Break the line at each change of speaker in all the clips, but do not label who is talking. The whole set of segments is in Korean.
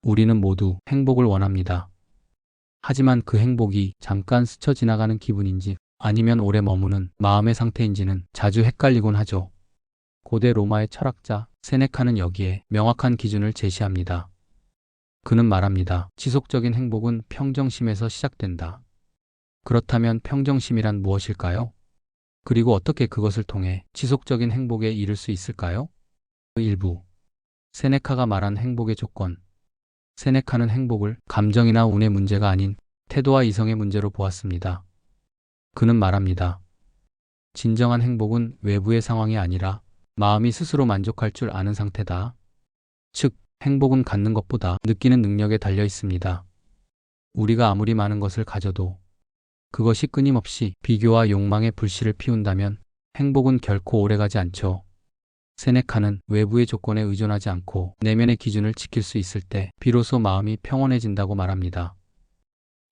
우리는 모두 행복을 원합니다. 하지만 그 행복이 잠깐 스쳐 지나가는 기분인지 아니면 오래 머무는 마음의 상태인지는 자주 헷갈리곤 하죠. 고대 로마의 철학자 세네카는 여기에 명확한 기준을 제시합니다. 그는 말합니다. 지속적인 행복은 평정심에서 시작된다. 그렇다면 평정심이란 무엇일까요? 그리고 어떻게 그것을 통해 지속적인 행복에 이를 수 있을까요? 일부 세네카가 말한 행복의 조건. 세네카는 행복을 감정이나 운의 문제가 아닌 태도와 이성의 문제로 보았습니다. 그는 말합니다. 진정한 행복은 외부의 상황이 아니라 마음이 스스로 만족할 줄 아는 상태다. 즉, 행복은 갖는 것보다 느끼는 능력에 달려 있습니다. 우리가 아무리 많은 것을 가져도 그것이 끊임없이 비교와 욕망의 불씨를 피운다면 행복은 결코 오래가지 않죠. 세네카는 외부의 조건에 의존하지 않고 내면의 기준을 지킬 수 있을 때 비로소 마음이 평온해진다고 말합니다.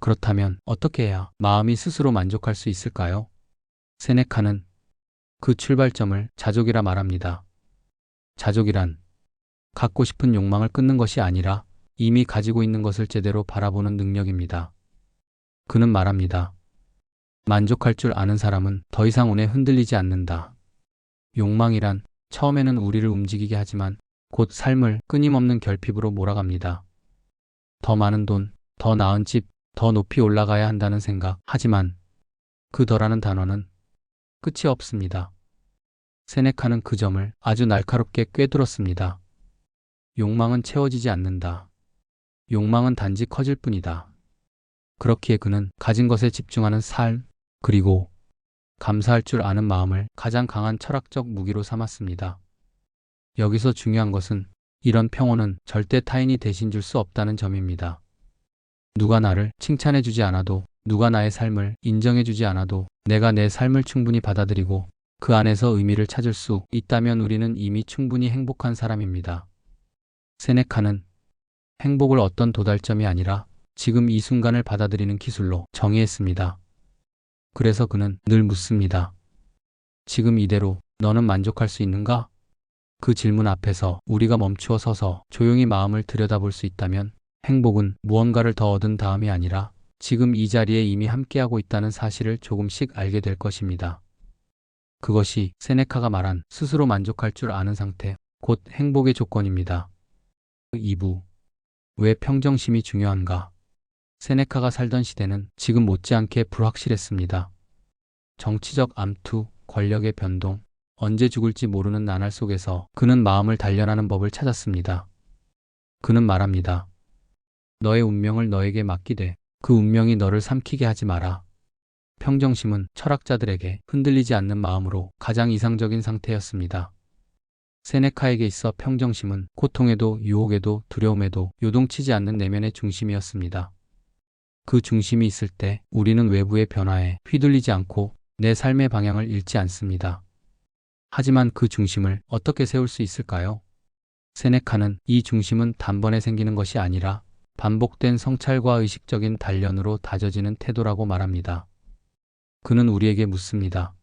그렇다면 어떻게 해야 마음이 스스로 만족할 수 있을까요? 세네카는 그 출발점을 자족이라 말합니다. 자족이란 갖고 싶은 욕망을 끊는 것이 아니라 이미 가지고 있는 것을 제대로 바라보는 능력입니다. 그는 말합니다. 만족할 줄 아는 사람은 더 이상 운에 흔들리지 않는다. 욕망이란 처음에는 우리를 움직이게 하지만 곧 삶을 끊임없는 결핍으로 몰아갑니다. 더 많은 돈, 더 나은 집, 더 높이 올라가야 한다는 생각. 하지만 그 더라는 단어는 끝이 없습니다. 세네카는 그 점을 아주 날카롭게 꿰뚫었습니다. 욕망은 채워지지 않는다. 욕망은 단지 커질 뿐이다. 그렇기에 그는 가진 것에 집중하는 삶, 그리고 감사할 줄 아는 마음을 가장 강한 철학적 무기로 삼았습니다. 여기서 중요한 것은 이런 평온은 절대 타인이 대신 줄 수 없다는 점입니다. 누가 나를 칭찬해주지 않아도, 누가 나의 삶을 인정해주지 않아도 내가 내 삶을 충분히 받아들이고 그 안에서 의미를 찾을 수 있다면 우리는 이미 충분히 행복한 사람입니다. 세네카는 행복을 어떤 도달점이 아니라 지금 이 순간을 받아들이는 기술로 정의했습니다. 그래서 그는 늘 묻습니다. 지금 이대로 너는 만족할 수 있는가? 그 질문 앞에서 우리가 멈추어 서서 조용히 마음을 들여다볼 수 있다면 행복은 무언가를 더 얻은 다음이 아니라 지금 이 자리에 이미 함께하고 있다는 사실을 조금씩 알게 될 것입니다. 그것이 세네카가 말한 스스로 만족할 줄 아는 상태, 곧 행복의 조건입니다. 2부. 왜 평정심이 중요한가? 세네카가 살던 시대는 지금 못지않게 불확실했습니다. 정치적 암투, 권력의 변동, 언제 죽을지 모르는 나날 속에서 그는 마음을 단련하는 법을 찾았습니다. 그는 말합니다. 너의 운명을 너에게 맡기되 그 운명이 너를 삼키게 하지 마라. 평정심은 철학자들에게 흔들리지 않는 마음으로 가장 이상적인 상태였습니다. 세네카에게 있어 평정심은 고통에도 유혹에도 두려움에도 요동치지 않는 내면의 중심이었습니다. 그 중심이 있을 때 우리는 외부의 변화에 휘둘리지 않고 내 삶의 방향을 잃지 않습니다. 하지만 그 중심을 어떻게 세울 수 있을까요? 세네카는 이 중심은 단번에 생기는 것이 아니라 반복된 성찰과 의식적인 단련으로 다져지는 태도라고 말합니다. 그는 우리에게 묻습니다.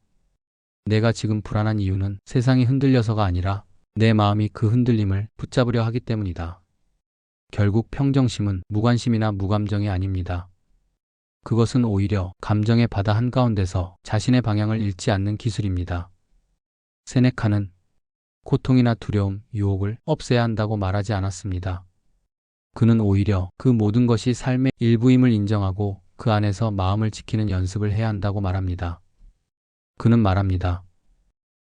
내가 지금 불안한 이유는 세상이 흔들려서가 아니라 내 마음이 그 흔들림을 붙잡으려 하기 때문이다. 결국 평정심은 무관심이나 무감정이 아닙니다. 그것은 오히려 감정의 바다 한가운데서 자신의 방향을 잃지 않는 기술입니다. 세네카는 고통이나 두려움, 유혹을 없애야 한다고 말하지 않았습니다. 그는 오히려 그 모든 것이 삶의 일부임을 인정하고 그 안에서 마음을 지키는 연습을 해야 한다고 말합니다. 그는 말합니다.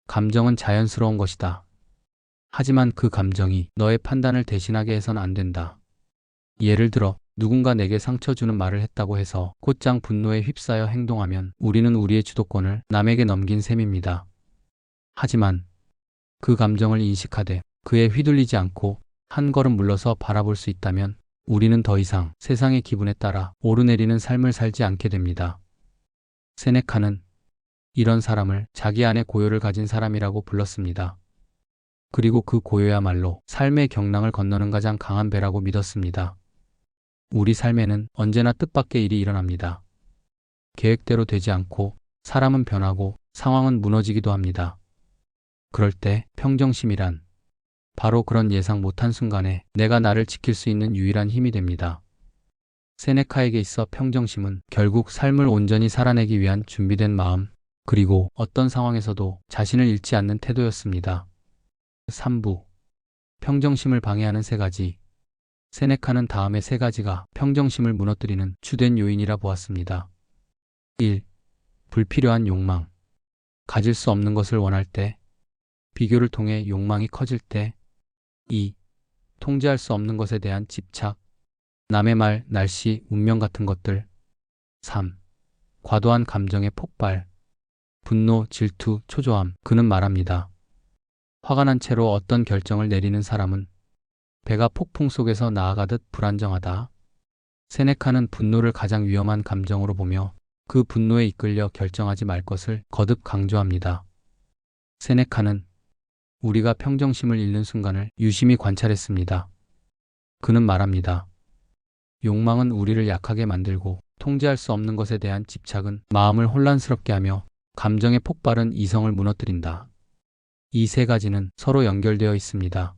감정은 자연스러운 것이다. 하지만 그 감정이 너의 판단을 대신하게 해선 안 된다. 예를 들어 누군가 내게 상처 주는 말을 했다고 해서 곧장 분노에 휩싸여 행동하면 우리는 우리의 주도권을 남에게 넘긴 셈입니다. 하지만 그 감정을 인식하되 그에 휘둘리지 않고 한 걸음 물러서 바라볼 수 있다면 우리는 더 이상 세상의 기분에 따라 오르내리는 삶을 살지 않게 됩니다. 세네카는 이런 사람을 자기 안에 고요를 가진 사람이라고 불렀습니다. 그리고 그 고요야말로 삶의 경랑을 건너는 가장 강한 배라고 믿었습니다. 우리 삶에는 언제나 뜻밖의 일이 일어납니다. 계획대로 되지 않고 사람은 변하고 상황은 무너지기도 합니다. 그럴 때 평정심이란 바로 그런 예상 못한 순간에 내가 나를 지킬 수 있는 유일한 힘이 됩니다. 세네카에게 있어 평정심은 결국 삶을 온전히 살아내기 위한 준비된 마음, 그리고 어떤 상황에서도 자신을 잃지 않는 태도였습니다. 3부. 평정심을 방해하는 세 가지. 세네카는 다음의 세 가지가 평정심을 무너뜨리는 주된 요인이라 보았습니다. 1. 불필요한 욕망. 가질 수 없는 것을 원할 때. 비교를 통해 욕망이 커질 때. 2. 통제할 수 없는 것에 대한 집착. 남의 말, 날씨, 운명 같은 것들. 3. 과도한 감정의 폭발. 분노, 질투, 초조함. 그는 말합니다. 화가 난 채로 어떤 결정을 내리는 사람은 배가 폭풍 속에서 나아가듯 불안정하다. 세네카는 분노를 가장 위험한 감정으로 보며 그 분노에 이끌려 결정하지 말 것을 거듭 강조합니다. 세네카는 우리가 평정심을 잃는 순간을 유심히 관찰했습니다. 그는 말합니다. 욕망은 우리를 약하게 만들고 통제할 수 없는 것에 대한 집착은 마음을 혼란스럽게 하며 감정의 폭발은 이성을 무너뜨린다. 이 세 가지는 서로 연결되어 있습니다.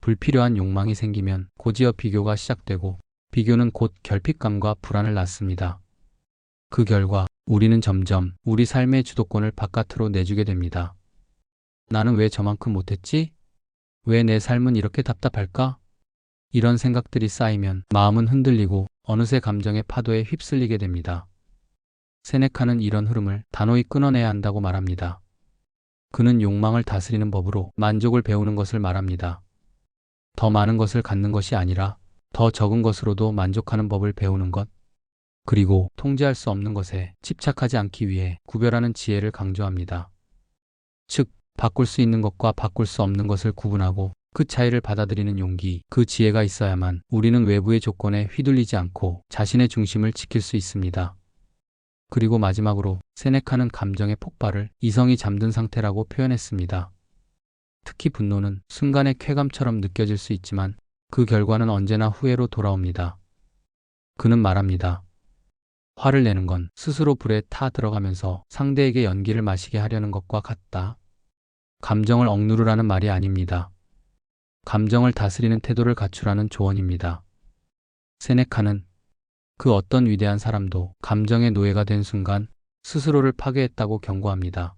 불필요한 욕망이 생기면 곧이어 비교가 시작되고 비교는 곧 결핍감과 불안을 낳습니다. 그 결과 우리는 점점 우리 삶의 주도권을 바깥으로 내주게 됩니다. 나는 왜 저만큼 못했지? 왜 내 삶은 이렇게 답답할까? 이런 생각들이 쌓이면 마음은 흔들리고 어느새 감정의 파도에 휩쓸리게 됩니다. 세네카는 이런 흐름을 단호히 끊어내야 한다고 말합니다. 그는 욕망을 다스리는 법으로 만족을 배우는 것을 말합니다. 더 많은 것을 갖는 것이 아니라 더 적은 것으로도 만족하는 법을 배우는 것, 그리고 통제할 수 없는 것에 집착하지 않기 위해 구별하는 지혜를 강조합니다. 즉, 바꿀 수 있는 것과 바꿀 수 없는 것을 구분하고 그 차이를 받아들이는 용기, 그 지혜가 있어야만 우리는 외부의 조건에 휘둘리지 않고 자신의 중심을 지킬 수 있습니다. 그리고 마지막으로 세네카는 감정의 폭발을 이성이 잠든 상태라고 표현했습니다. 특히 분노는 순간의 쾌감처럼 느껴질 수 있지만 그 결과는 언제나 후회로 돌아옵니다. 그는 말합니다. 화를 내는 건 스스로 불에 타 들어가면서 상대에게 연기를 마시게 하려는 것과 같다. 감정을 억누르라는 말이 아닙니다. 감정을 다스리는 태도를 갖추라는 조언입니다. 세네카는 그 어떤 위대한 사람도 감정의 노예가 된 순간 스스로를 파괴했다고 경고합니다.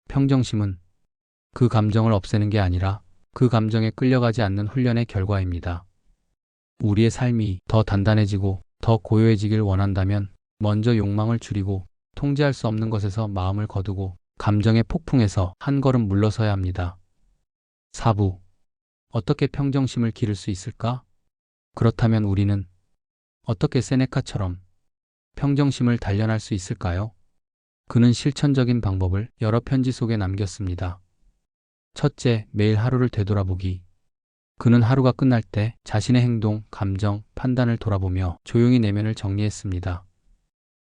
평정심은 그 감정을 없애는 게 아니라 그 감정에 끌려가지 않는 훈련의 결과입니다. 우리의 삶이 더 단단해지고 더 고요해지길 원한다면 먼저 욕망을 줄이고 통제할 수 없는 것에서 마음을 거두고 감정의 폭풍에서 한 걸음 물러서야 합니다. 4부. 어떻게 평정심을 기를 수 있을까? 그렇다면 우리는 어떻게 세네카처럼 평정심을 단련할 수 있을까요? 그는 실천적인 방법을 여러 편지 속에 남겼습니다. 첫째, 매일 하루를 되돌아보기. 그는 하루가 끝날 때 자신의 행동, 감정, 판단을 돌아보며 조용히 내면을 정리했습니다.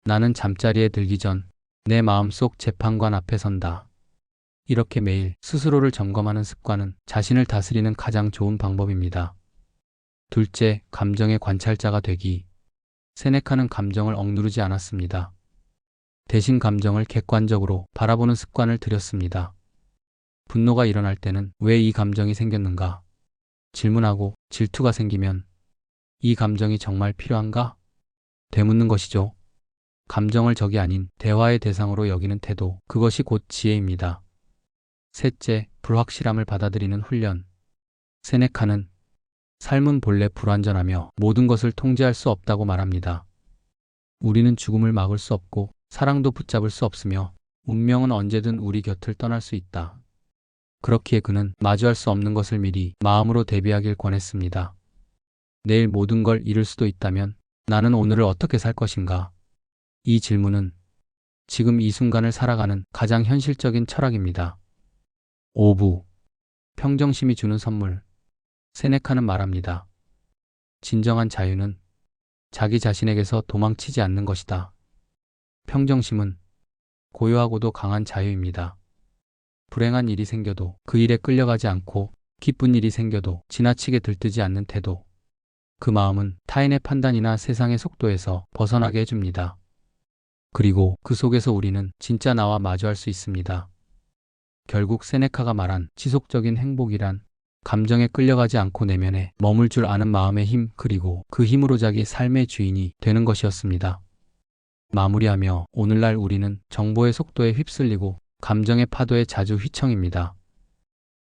나는 잠자리에 들기 전 내 마음속 재판관 앞에 선다. 이렇게 매일 스스로를 점검하는 습관은 자신을 다스리는 가장 좋은 방법입니다. 둘째, 감정의 관찰자가 되기. 세네카는 감정을 억누르지 않았습니다. 대신 감정을 객관적으로 바라보는 습관을 들였습니다. 분노가 일어날 때는 왜 이 감정이 생겼는가? 질문하고 질투가 생기면 이 감정이 정말 필요한가? 되묻는 것이죠. 감정을 적이 아닌 대화의 대상으로 여기는 태도, 그것이 곧 지혜입니다. 셋째, 불확실함을 받아들이는 훈련. 세네카는 삶은 본래 불완전하며 모든 것을 통제할 수 없다고 말합니다. 우리는 죽음을 막을 수 없고 사랑도 붙잡을 수 없으며 운명은 언제든 우리 곁을 떠날 수 있다. 그렇기에 그는 마주할 수 없는 것을 미리 마음으로 대비하길 권했습니다. 내일 모든 걸 잃을 수도 있다면 나는 오늘을 어떻게 살 것인가? 이 질문은 지금 이 순간을 살아가는 가장 현실적인 철학입니다. 5부. 평정심이 주는 선물. 세네카는 말합니다. 진정한 자유는 자기 자신에게서 도망치지 않는 것이다. 평정심은 고요하고도 강한 자유입니다. 불행한 일이 생겨도 그 일에 끌려가지 않고 기쁜 일이 생겨도 지나치게 들뜨지 않는 태도. 그 마음은 타인의 판단이나 세상의 속도에서 벗어나게 해줍니다. 그리고 그 속에서 우리는 진짜 나와 마주할 수 있습니다. 결국 세네카가 말한 지속적인 행복이란 감정에 끌려가지 않고 내면에 머물 줄 아는 마음의 힘, 그리고 그 힘으로 자기 삶의 주인이 되는 것이었습니다. 마무리하며 오늘날 우리는 정보의 속도에 휩쓸리고 감정의 파도에 자주 휘청입니다.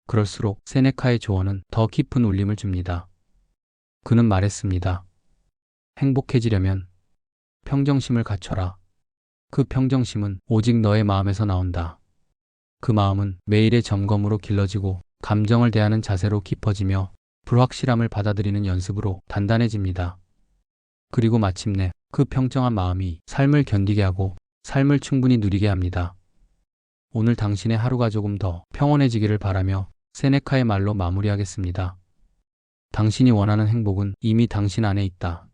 그럴수록 세네카의 조언은 더 깊은 울림을 줍니다. 그는 말했습니다. 행복해지려면 평정심을 갖춰라. 그 평정심은 오직 너의 마음에서 나온다. 그 마음은 매일의 점검으로 길러지고 감정을 대하는 자세로 깊어지며 불확실함을 받아들이는 연습으로 단단해집니다. 그리고 마침내 그 평정한 마음이 삶을 견디게 하고 삶을 충분히 누리게 합니다. 오늘 당신의 하루가 조금 더 평온해지기를 바라며 세네카의 말로 마무리하겠습니다. 당신이 원하는 행복은 이미 당신 안에 있다.